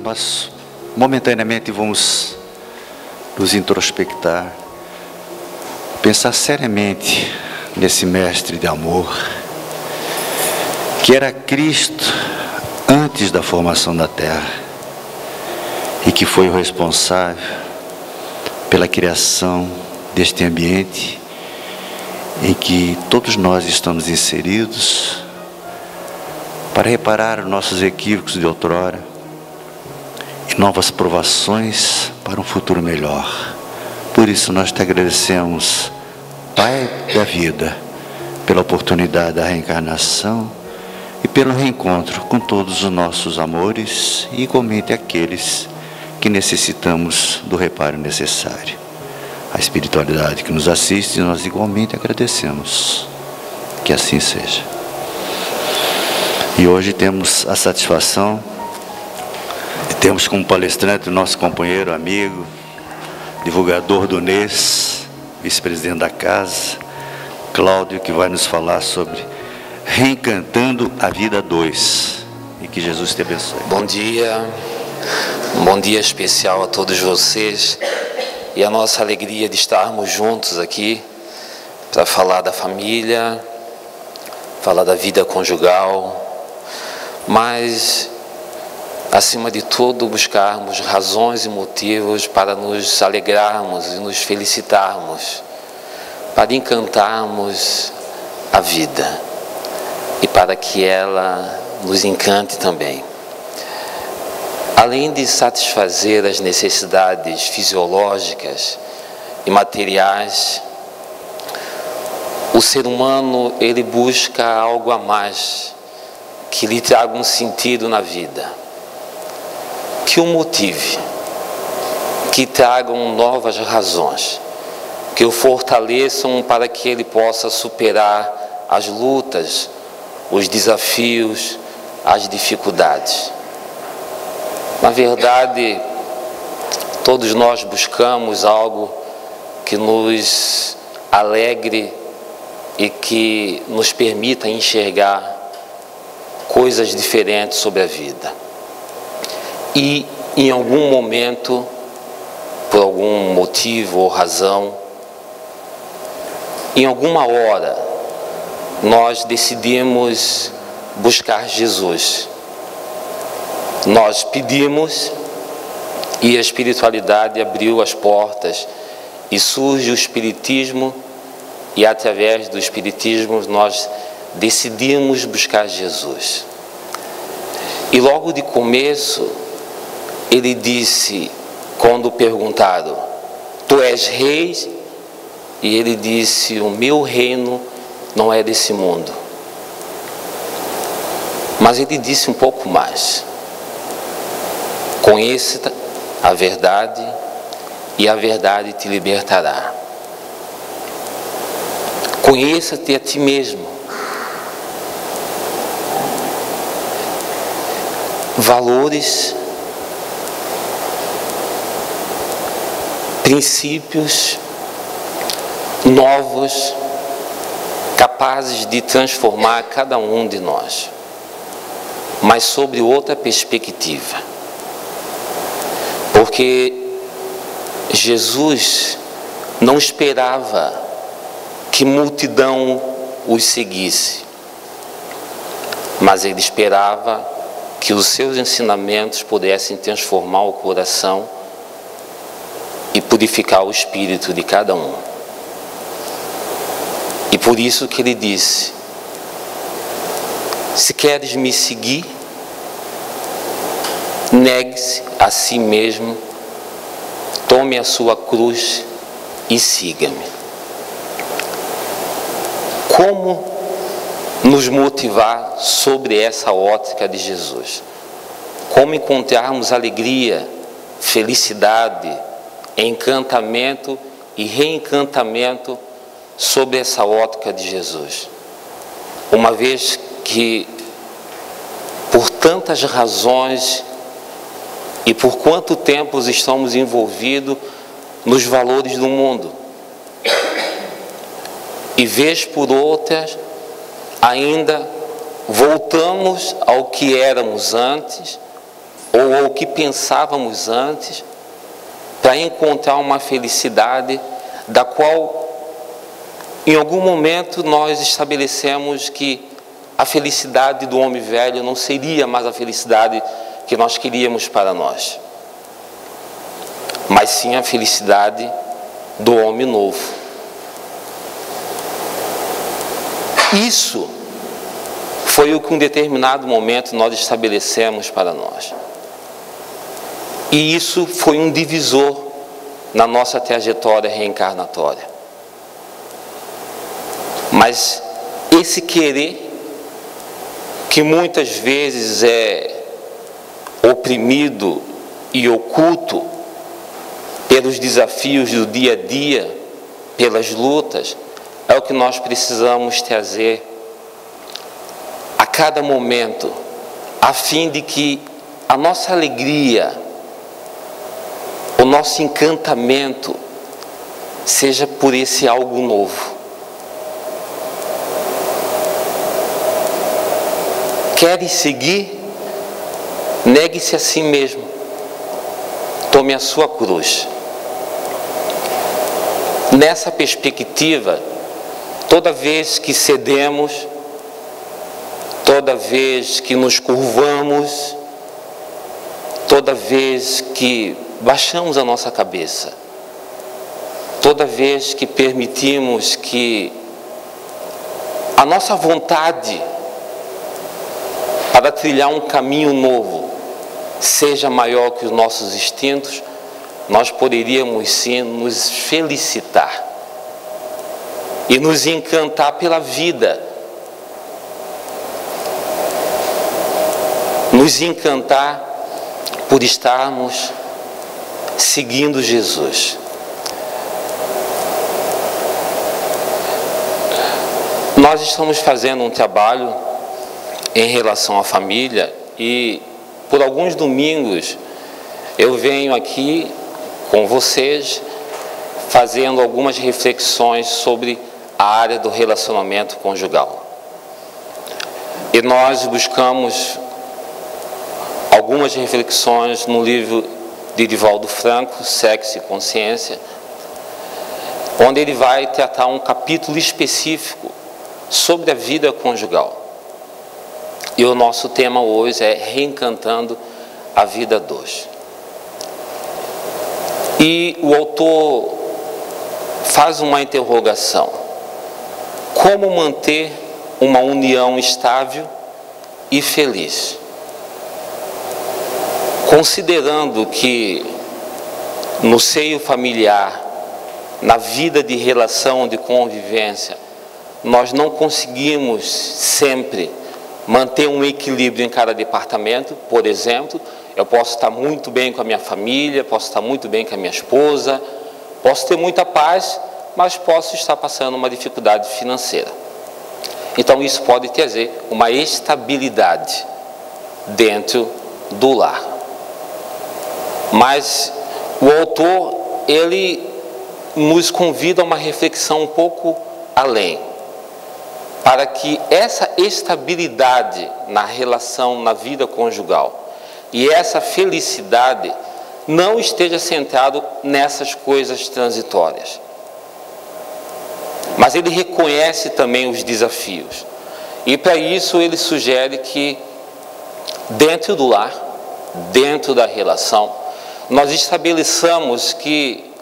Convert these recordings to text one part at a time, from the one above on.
nós momentaneamente vamos nos introspectar, pensar seriamente nesse mestre de amor, que era Cristo antes da formação da terra e que foi o responsável pela criação deste ambiente em que todos nós estamos inseridos, para reparar os nossos equívocos de outrora e novas provações para um futuro melhor. Por isso nós te agradecemos, Pai da vida, pela oportunidade da reencarnação e pelo reencontro com todos os nossos amores e igualmente aqueles que necessitamos do reparo necessário. A espiritualidade que nos assiste, nós igualmente agradecemos. Que assim seja. E hoje temos a satisfação de termos como palestrante o nosso companheiro, amigo, divulgador do NES, vice-presidente da casa, Cláudio, que vai nos falar sobre Reencantando a Vida 2. E que Jesus te abençoe. Bom dia especial a todos vocês e a nossa alegria de estarmos juntos aqui para falar da família, falar da vida conjugal, mas acima de tudo buscarmos razões e motivos para nos alegrarmos e nos felicitarmos, para encantarmos a vida e para que ela nos encante também. Além de satisfazer as necessidades fisiológicas e materiais, o ser humano ele busca algo a mais que lhe traga um sentido na vida, que o motive, que tragam novas razões, que o fortaleçam para que ele possa superar as lutas, os desafios, as dificuldades. Na verdade, todos nós buscamos algo que nos alegre e que nos permita enxergar coisas diferentes sobre a vida. E em algum momento, por algum motivo ou razão, em alguma hora, nós decidimos buscar Jesus. Nós pedimos e a espiritualidade abriu as portas e surge o Espiritismo, e através do Espiritismo nós decidimos buscar Jesus. E logo de começo ele disse, quando perguntaram: tu és rei? E ele disse: o meu reino não é desse mundo. Mas ele disse um pouco mais: conheça a verdade e a verdade te libertará. Conheça-te a ti mesmo. Valores, princípios novos, capazes de transformar cada um de nós, mas sobre outra perspectiva. Porque Jesus não esperava que multidão os seguisse, mas ele esperava que os seus ensinamentos pudessem transformar o coração e purificar o espírito de cada um. E por isso que ele disse: se queres me seguir, negue-se a si mesmo, tome a sua cruz e siga-me. Como nos motivar sobre essa ótica de Jesus? Como encontrarmos alegria, felicidade, encantamento e reencantamento sobre essa ótica de Jesus? Uma vez que, por tantas razões e por quanto tempo estamos envolvidos nos valores do mundo, e vez por outras ainda voltamos ao que éramos antes, ou o que pensávamos antes, para encontrar uma felicidade da qual, em algum momento, nós estabelecemos que a felicidade do homem velho não seria mais a felicidade que nós queríamos para nós, mas sim a felicidade do homem novo. Isso foi o que em um determinado momento nós estabelecemos para nós. E isso foi um divisor na nossa trajetória reencarnatória. Mas esse querer, que muitas vezes é oprimido e oculto pelos desafios do dia a dia, pelas lutas, é o que nós precisamos trazer a cada momento, a fim de que a nossa alegria, o nosso encantamento seja por esse algo novo. Queres seguir? Negue-se a si mesmo. Tome a sua cruz. Nessa perspectiva, toda vez que cedemos, toda vez que nos curvamos, toda vez que baixamos a nossa cabeça, toda vez que permitimos que a nossa vontade para trilhar um caminho novo seja maior que os nossos instintos, nós poderíamos sim nos felicitar e nos encantar pela vida, nos encantar por estarmos seguindo Jesus. Nós estamos fazendo um trabalho em relação à família e por alguns domingos eu venho aqui com vocês fazendo algumas reflexões sobre a área do relacionamento conjugal. E nós buscamos algumas reflexões no livro de Divaldo Franco, Sexo e Consciência, onde ele vai tratar um capítulo específico sobre a vida conjugal. E o nosso tema hoje é Reencantando a Vida 2. E o autor faz uma interrogação: como manter uma união estável e feliz? Considerando que no seio familiar, na vida de relação, de convivência, nós não conseguimos sempre manter um equilíbrio em cada departamento. Por exemplo, eu posso estar muito bem com a minha família, posso estar muito bem com a minha esposa, posso ter muita paz, mas posso estar passando uma dificuldade financeira. Então isso pode trazer uma estabilidade dentro do lar. Mas o autor, ele nos convida a uma reflexão um pouco além, para que essa estabilidade na relação, na vida conjugal, e essa felicidade não esteja centrado nessas coisas transitórias. Mas ele reconhece também os desafios. E para isso ele sugere que dentro do lar, dentro da relação, nós estabeleçamos que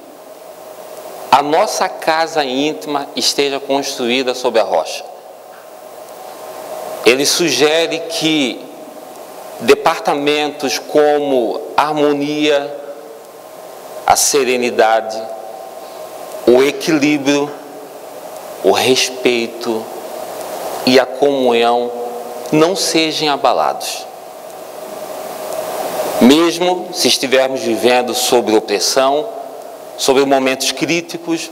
a nossa casa íntima esteja construída sobre a rocha. Ele sugere que departamentos como a harmonia, a serenidade, o equilíbrio, o respeito e a comunhão não sejam abalados. Mesmo se estivermos vivendo sob opressão, sobre momentos críticos,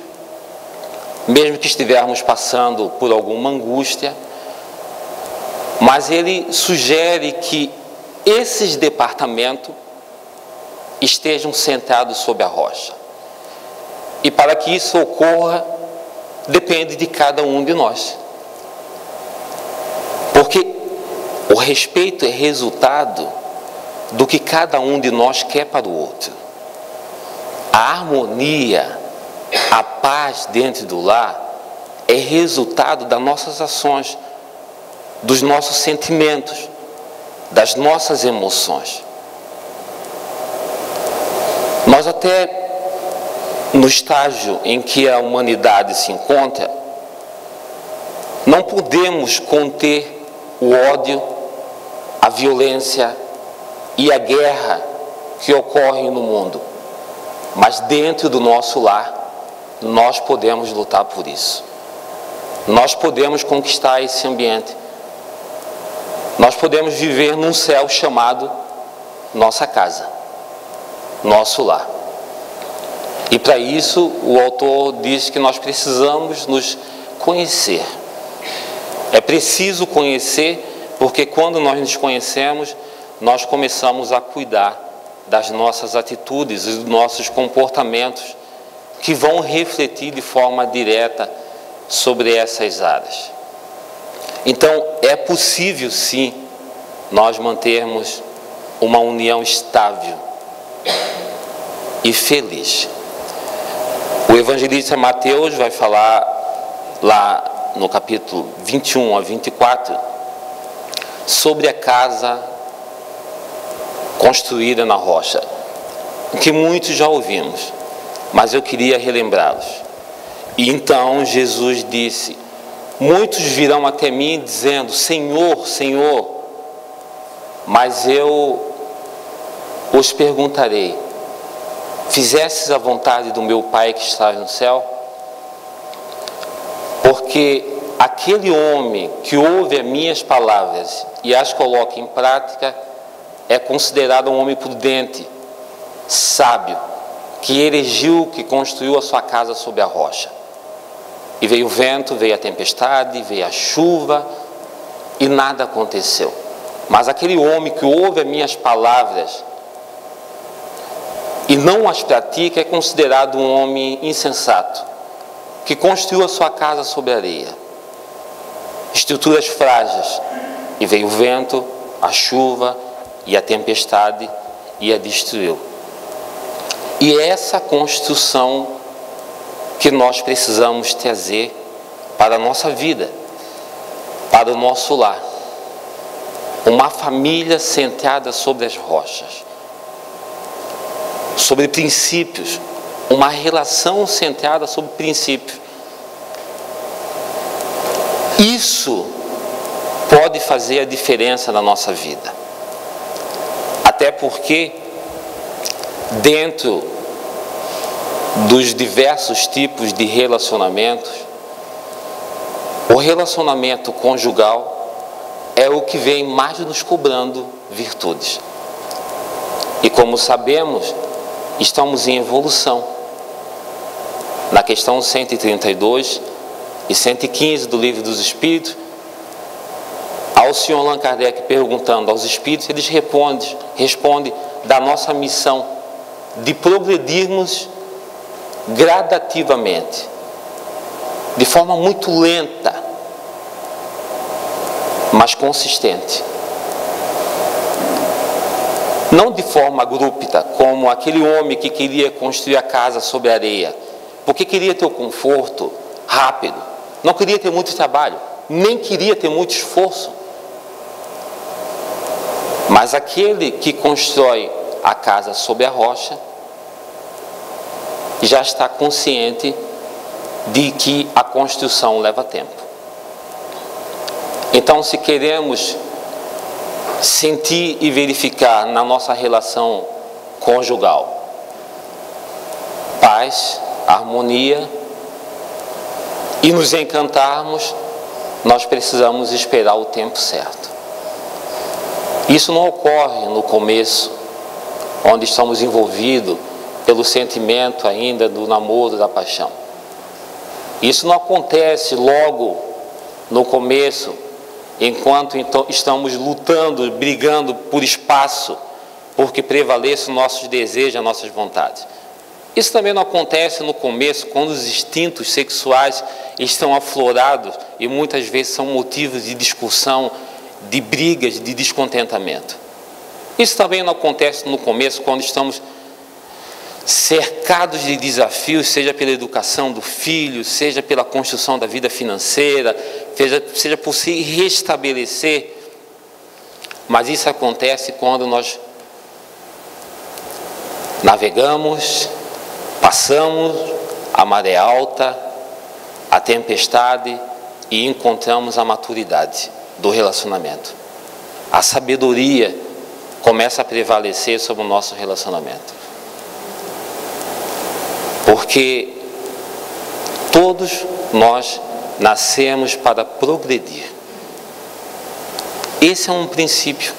mesmo que estivermos passando por alguma angústia, mas ele sugere que esses departamentos estejam centrados sobre a rocha. E para que isso ocorra, depende de cada um de nós. Porque o respeito é resultado do que cada um de nós quer para o outro. A harmonia, a paz dentro do lar é resultado das nossas ações, dos nossos sentimentos, das nossas emoções. Nós até no estágio em que a humanidade se encontra, não podemos conter o ódio, a violência e a guerra que ocorrem no mundo. Mas dentro do nosso lar, nós podemos lutar por isso. Nós podemos conquistar esse ambiente. Nós podemos viver num céu chamado nossa casa, nosso lar. E para isso, o autor diz que nós precisamos nos conhecer. É preciso conhecer, porque quando nós nos conhecemos, nós começamos a cuidar das nossas atitudes e dos nossos comportamentos, que vão refletir de forma direta sobre essas áreas. Então, é possível sim nós mantermos uma união estável e feliz. O evangelista Mateus vai falar lá no capítulo 21 a 24 sobre a casa construída na rocha, que muitos já ouvimos, mas eu queria relembrá-los. E então Jesus disse: muitos virão até mim dizendo, Senhor, Senhor, mas eu os perguntarei, fizestes a vontade do meu Pai que está no céu? Porque aquele homem que ouve as minhas palavras e as coloca em prática é considerado um homem prudente, sábio, que erigiu, que construiu a sua casa sobre a rocha. E veio o vento, veio a tempestade, veio a chuva e nada aconteceu. Mas aquele homem que ouve as minhas palavras e não as pratica é considerado um homem insensato, que construiu a sua casa sobre a areia. Estruturas frágeis. E veio o vento, a chuva e a tempestade e a destruiu. E é essa construção que nós precisamos trazer para a nossa vida, para o nosso lar. Uma família centrada sobre as rochas, sobre princípios, uma relação centrada sobre princípios. Isso pode fazer a diferença na nossa vida. Até porque, dentro dos diversos tipos de relacionamentos, o relacionamento conjugal é o que vem mais nos cobrando virtudes. E como sabemos, estamos em evolução. Na questão 132 e 115 do Livro dos Espíritos, ao Senhor Allan Kardec perguntando aos Espíritos, eles respondem da nossa missão de progredirmos gradativamente, de forma muito lenta, mas consistente. Não de forma abrupta, como aquele homem que queria construir a casa sobre a areia, porque queria ter o conforto rápido, não queria ter muito trabalho, nem queria ter muito esforço. Mas aquele que constrói a casa sobre a rocha já está consciente de que a construção leva tempo. Então, se queremos sentir e verificar na nossa relação conjugal paz, harmonia e nos encantarmos, nós precisamos esperar o tempo certo. Isso não ocorre no começo, onde estamos envolvidos pelo sentimento ainda do namoro, da paixão. Isso não acontece logo no começo, enquanto estamos lutando, brigando por espaço, porque prevaleçam nossos desejos, as nossas vontades. Isso também não acontece no começo, quando os instintos sexuais estão aflorados e muitas vezes são motivos de discussão, de brigas, de descontentamento. Isso também não acontece no começo, quando estamos cercados de desafios, seja pela educação do filho, seja pela construção da vida financeira, seja por se restabelecer. Mas isso acontece quando nós navegamos, passamos a maré alta, a tempestade e encontramos a maturidade do relacionamento. A sabedoria começa a prevalecer sobre o nosso relacionamento. Porque todos nós nascemos para progredir. Esse é um princípio.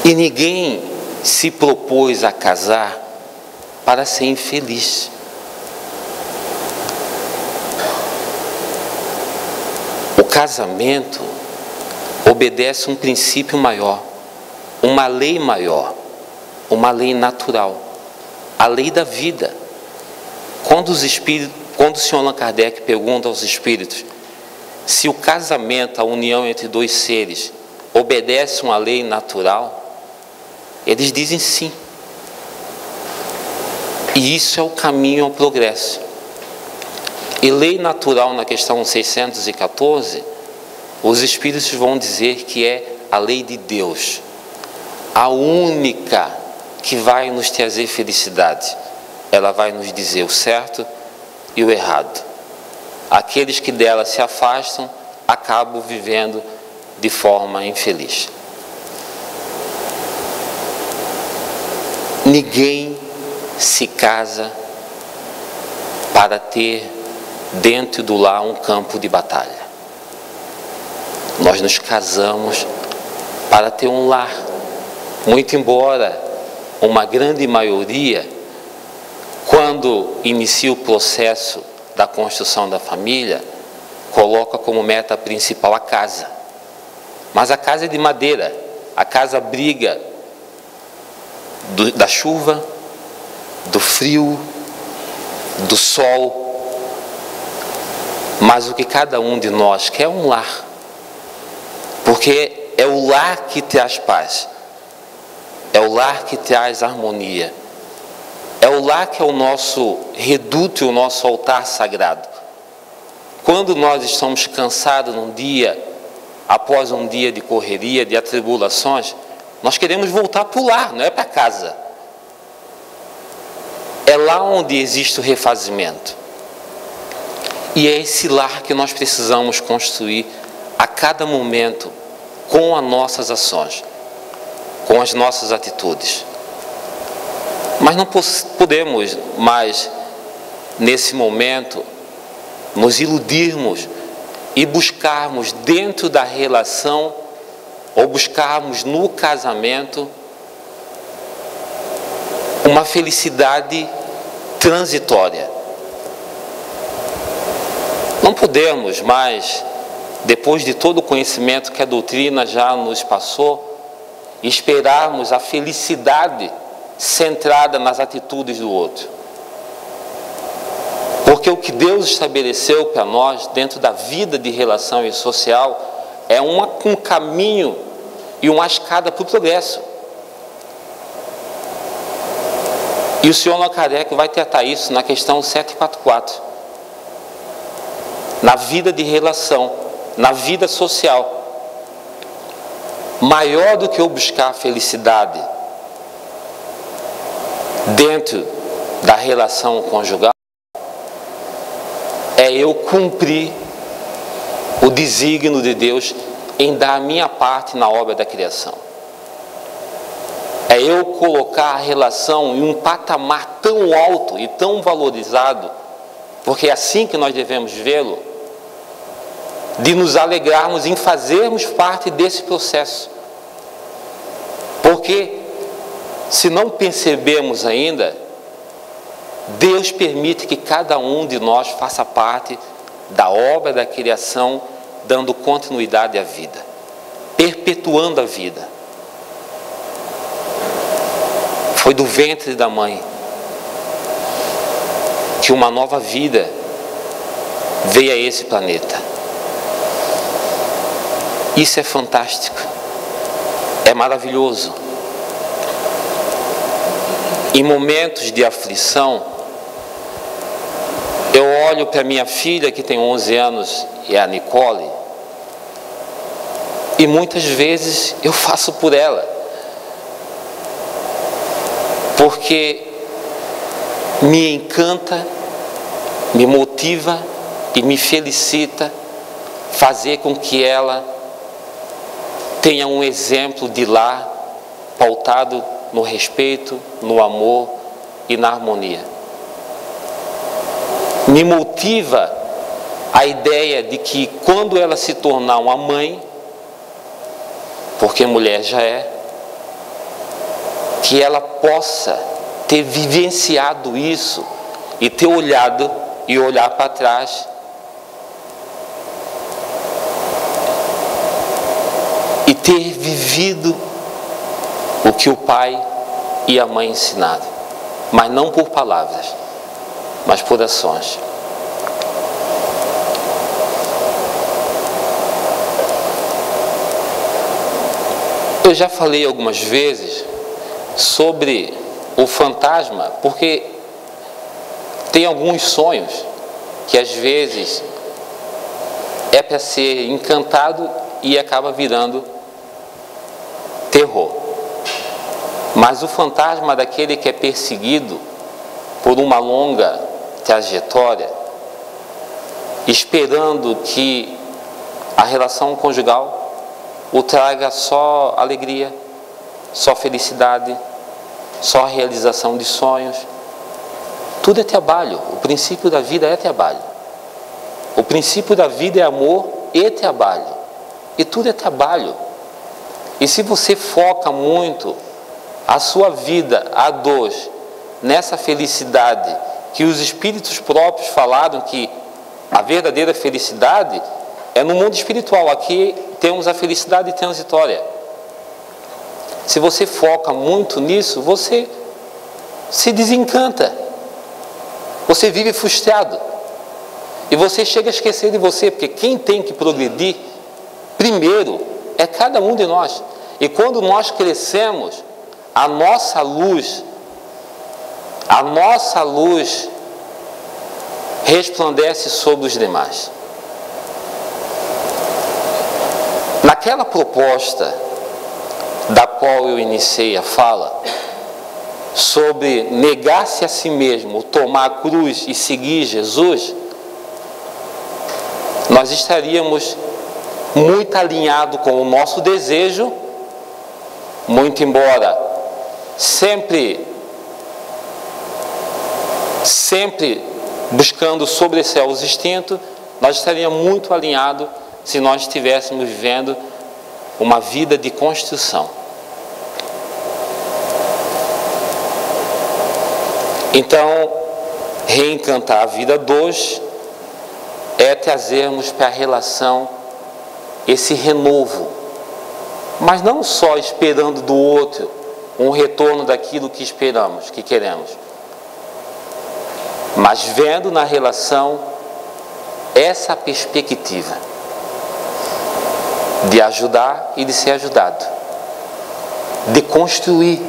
E ninguém se propôs a casar para ser infeliz. O casamento obedece um princípio maior, uma lei maior, uma lei natural, a lei da vida. Quando o Sr. Allan Kardec pergunta aos espíritos se o casamento, a união entre dois seres, obedece uma lei natural, eles dizem sim. E isso é o caminho ao progresso. E lei natural, na questão 614, os espíritos vão dizer que é a lei de Deus, a única que vai nos trazer felicidade. Ela vai nos dizer o certo e o errado. Aqueles que dela se afastam acabam vivendo de forma infeliz. Ninguém se casa para ter dentro do lar um campo de batalha. Nós nos casamos para ter um lar. Muito embora uma grande maioria, quando inicia o processo da construção da família, coloca como meta principal a casa. Mas a casa é de madeira, a casa abriga da chuva, do frio, do sol. Mas o que cada um de nós quer é um lar, porque é o lar que traz paz, é o lar que traz harmonia, é o lar que é o nosso reduto e o nosso altar sagrado. Quando nós estamos cansados num dia, após um dia de correria, de atribulações, nós queremos voltar para o lar, não é para casa. É lá onde existe o refazimento. E é esse lar que nós precisamos construir a cada momento, com as nossas ações, com as nossas atitudes. Mas não podemos mais, nesse momento, nos iludirmos e buscarmos dentro da relação, ou buscarmos no casamento, uma felicidade transitória. Não podemos mais, depois de todo o conhecimento que a doutrina já nos passou, esperarmos a felicidade centrada nas atitudes do outro. Porque o que Deus estabeleceu para nós, dentro da vida de relação e social, é um caminho e uma escada para o progresso. E o Sr. Allan Kardec vai tratar isso na questão 744. Na vida de relação, na vida social. Maior do que eu buscar a felicidade dentro da relação conjugal, é eu cumprir o desígnio de Deus em dar a minha parte na obra da criação. É eu colocar a relação em um patamar tão alto e tão valorizado, porque é assim que nós devemos vê-lo, de nos alegrarmos em fazermos parte desse processo. Porque, se não percebemos ainda, Deus permite que cada um de nós faça parte da obra da criação, dando continuidade à vida, perpetuando a vida. Foi do ventre da mãe que uma nova vida veio a esse planeta. Isso é fantástico, é maravilhoso. Em momentos de aflição, eu olho para minha filha que tem 11 anos, é a Nicole, e muitas vezes eu faço por ela, porque me encanta, me motiva e me felicita fazer com que ela tenha um exemplo de lar pautado no respeito, no amor e na harmonia. Me motiva a ideia de que quando ela se tornar uma mãe, porque mulher já é, que ela possa ter vivenciado isso e ter olhado e olhar para trás e ter vivido o que o pai e a mãe ensinaram, mas não por palavras, mas por ações. Eu já falei algumas vezes sobre o fantasma, porque tem alguns sonhos que às vezes é para ser encantado e acaba virando terror. Mas o fantasma daquele que é perseguido por uma longa trajetória, esperando que a relação conjugal o traga só alegria, só felicidade, só realização de sonhos. Tudo é trabalho. O princípio da vida é trabalho. O princípio da vida é amor e trabalho. E tudo é trabalho. E se você foca muito a sua vida a dois nessa felicidade que os espíritos próprios falaram que a verdadeira felicidade é no mundo espiritual. Aqui temos a felicidade transitória. Se você foca muito nisso, você se desencanta. Você vive frustrado. E você chega a esquecer de você, porque quem tem que progredir primeiro é cada um de nós. E quando nós crescemos, a nossa luz resplandece sobre os demais. Naquela proposta da qual eu iniciei a fala, sobre negar-se a si mesmo, tomar a cruz e seguir Jesus, nós estaríamos muito alinhados com o nosso desejo, muito embora sempre buscando sobressair os instintos, nós estaríamos muito alinhados se nós estivéssemos vivendo uma vida de construção. Então, reencantar a vida dois é trazermos para a relação esse renovo, mas não só esperando do outro um retorno daquilo que esperamos, que queremos, mas vendo na relação essa perspectiva de ajudar e de ser ajudado, de construir.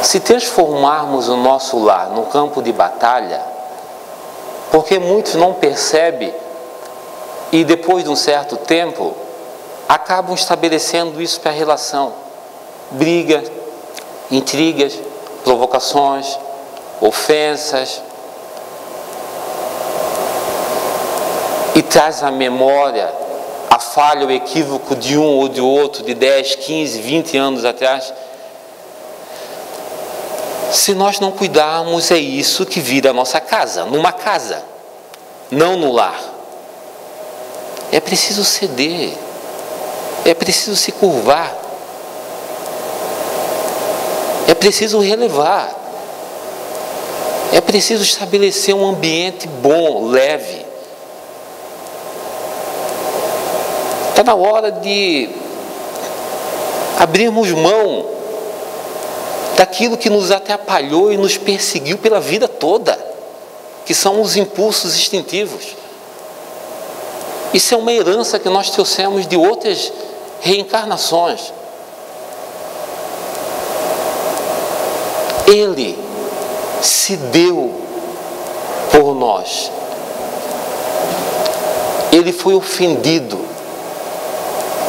Se transformarmos o nosso lar num campo de batalha, porque muitos não percebem e depois de um certo tempo acabam estabelecendo isso para a relação, brigas, intrigas, provocações, ofensas, e traz à memória a falha, o equívoco de um ou de outro, de 10, 15, 20 anos atrás. Se nós não cuidarmos, é isso que vira a nossa casa, numa casa, não no lar. É preciso ceder, é preciso se curvar, é preciso relevar, é preciso estabelecer um ambiente bom, leve. Está na hora de abrirmos mão daquilo que nos atrapalhou e nos perseguiu pela vida toda, que são os impulsos instintivos. Isso é uma herança que nós trouxemos de outras reencarnações. Ele se deu por nós. Ele foi ofendido,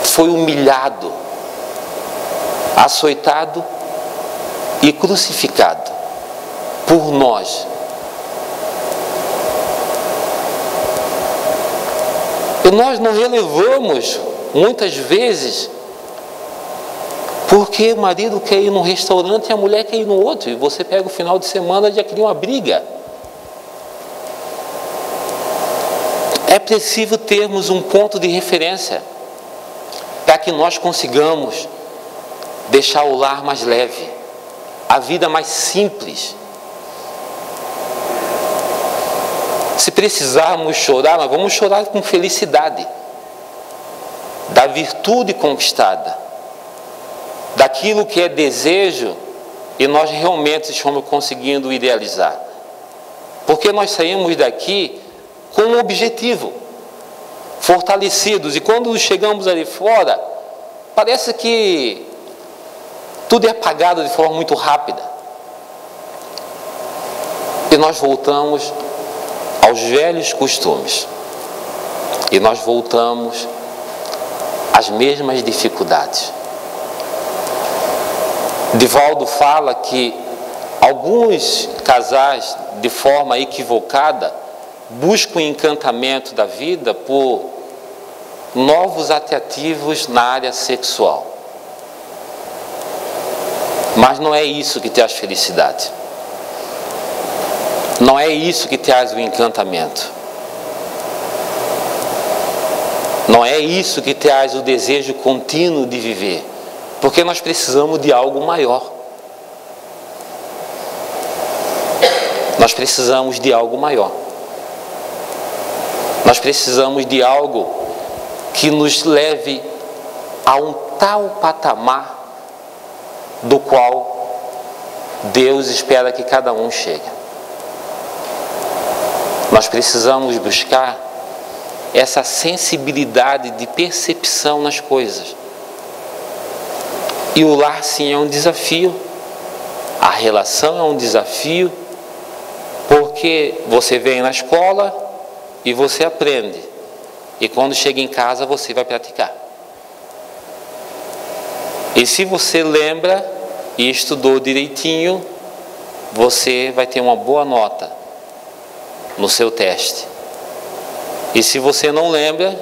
foi humilhado, açoitado e crucificado por nós. E nós não relevamos muitas vezes, porque o marido quer ir num restaurante e a mulher quer ir no outro, e você pega o final de semana e já cria uma briga. É preciso termos um ponto de referência para que nós consigamos deixar o lar mais leve, a vida mais simples. Se precisarmos chorar, nós vamos chorar com felicidade, da virtude conquistada, daquilo que é desejo e nós realmente estamos conseguindo idealizar. Porque nós saímos daqui com um objetivo, fortalecidos, e quando chegamos ali fora, parece que tudo é apagado de forma muito rápida. E nós voltamos aos velhos costumes. E nós voltamos às mesmas dificuldades. Divaldo fala que alguns casais, de forma equivocada, buscam o encantamento da vida por novos atrativos na área sexual. Mas não é isso que traz felicidade. Não é isso que traz o encantamento. Não é isso que traz o desejo contínuo de viver. Porque nós precisamos de algo maior. Nós precisamos de algo maior. Nós precisamos de algo que nos leve a um tal patamar do qual Deus espera que cada um chegue. Nós precisamos buscar essa sensibilidade de percepção nas coisas. E o lar, sim, é um desafio. A relação é um desafio, porque você vem na escola e você aprende. E quando chega em casa, você vai praticar. E se você lembra e estudou direitinho, você vai ter uma boa nota no seu teste. E se você não lembra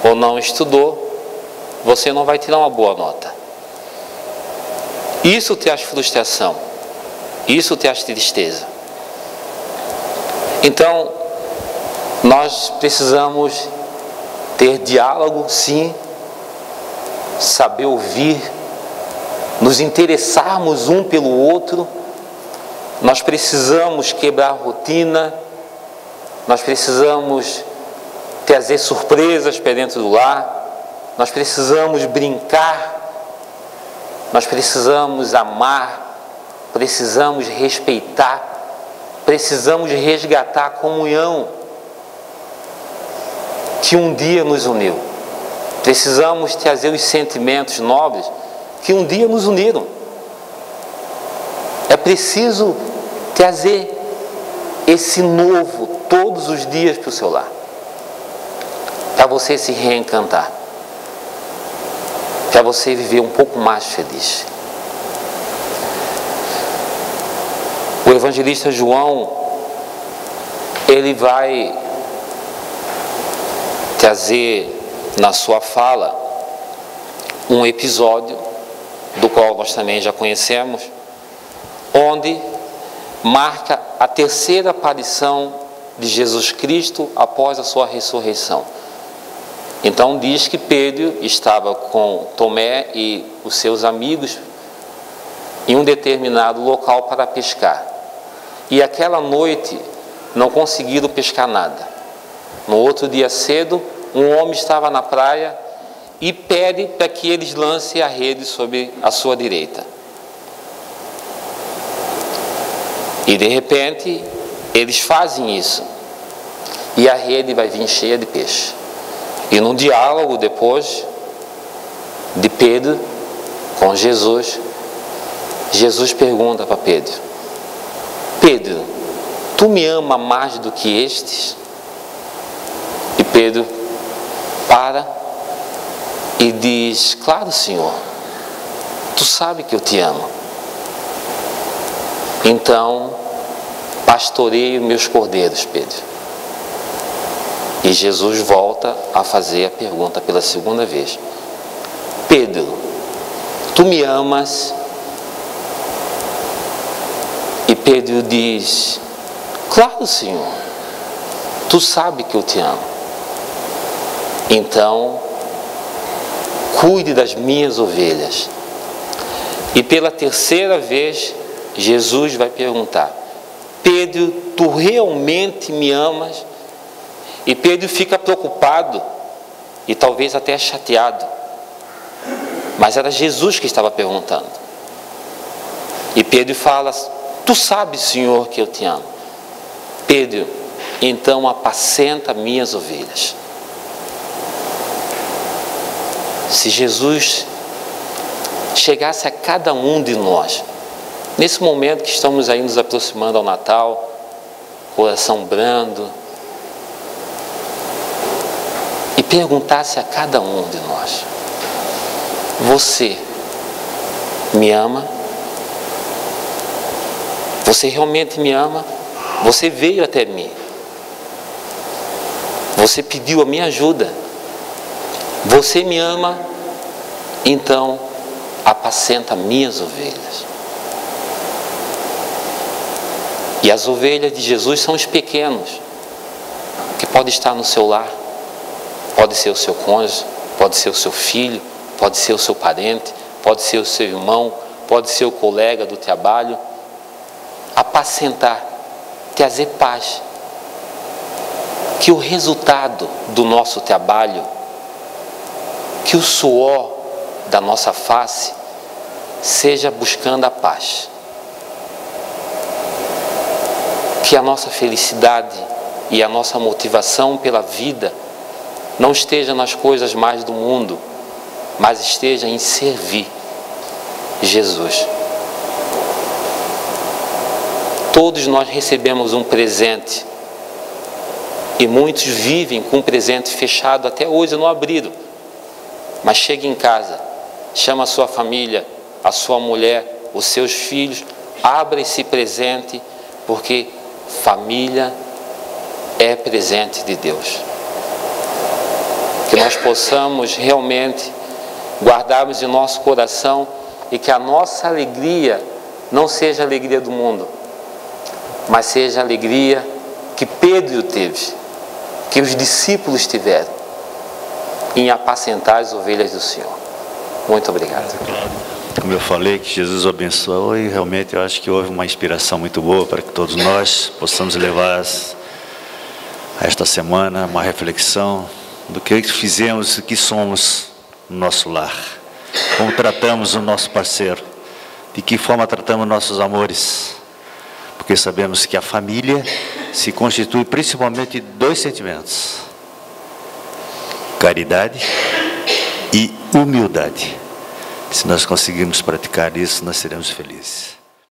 ou não estudou, você não vai tirar uma boa nota. Isso traz frustração, isso traz tristeza. Então, nós precisamos ter diálogo, sim, saber ouvir, nos interessarmos um pelo outro. Nós precisamos quebrar a rotina, nós precisamos trazer surpresas para dentro do lar, nós precisamos brincar, nós precisamos amar, precisamos respeitar, precisamos resgatar a comunhão que um dia nos uniu. Precisamos trazer os sentimentos nobres que um dia nos uniram. É preciso trazer esse novo todos os dias para o seu lar, para você se reencantar, para você viver um pouco mais feliz. O evangelista João, ele vai trazer na sua fala um episódio do qual nós também já conhecemos, onde marca a terceira aparição de Jesus Cristo após a sua ressurreição. Então diz que Pedro estava com Tomé e os seus amigos em um determinado local para pescar. E aquela noite não conseguiram pescar nada. No outro dia cedo, um homem estava na praia e pede para que eles lancem a rede sobre a sua direita. E de repente, eles fazem isso. e a rede vai vir cheia de peixe. E num diálogo depois de Pedro com Jesus, Jesus pergunta para Pedro: Pedro, tu me ama mais do que estes? E Pedro para e diz: claro, Senhor, tu sabe que eu te amo. Então, pastoreio meus cordeiros, Pedro. E Jesus volta a fazer a pergunta pela segunda vez: Pedro, tu me amas? E Pedro diz: claro, Senhor, tu sabe que eu te amo. Então, cuide das minhas ovelhas. E pela terceira vez, Jesus vai perguntar: Pedro, tu realmente me amas? E Pedro fica preocupado e talvez até chateado. Mas era Jesus que estava perguntando. E Pedro fala: tu sabes, Senhor, que eu te amo. Pedro, então apacenta minhas ovelhas. Se Jesus chegasse a cada um de nós, nesse momento que estamos aí nos aproximando ao Natal, coração brando, e perguntasse a cada um de nós: você me ama? Você realmente me ama? Você veio até mim. Você pediu a minha ajuda. Você me ama? Então apacenta minhas ovelhas. E as ovelhas de Jesus são os pequenos, que pode estar no seu lar, pode ser o seu cônjuge, pode ser o seu filho, pode ser o seu parente, pode ser o seu irmão, pode ser o colega do trabalho. Apacentar, trazer paz. Que o resultado do nosso trabalho, que o suor da nossa face seja buscando a paz. Que a nossa felicidade e a nossa motivação pela vida não esteja nas coisas mais do mundo, mas esteja em servir Jesus. Todos nós recebemos um presente e muitos vivem com um presente fechado, até hoje não abriram. Mas chega em casa, chama a sua família, a sua mulher, os seus filhos, abra esse presente, porque família é presente de Deus. Que nós possamos realmente guardarmos em nosso coração e que a nossa alegria não seja a alegria do mundo, mas seja a alegria que Pedro teve, que os discípulos tiveram, em apacentar as ovelhas do Senhor. Muito obrigado. Como eu falei, que Jesus abençoou, e realmente eu acho que houve uma inspiração muito boa para que todos nós possamos levar a esta semana uma reflexão do que fizemos e que somos no nosso lar, como tratamos o nosso parceiro, de que forma tratamos nossos amores, porque sabemos que a família se constitui principalmente de dois sentimentos: caridade e humildade. Se nós conseguirmos praticar isso, nós seremos felizes.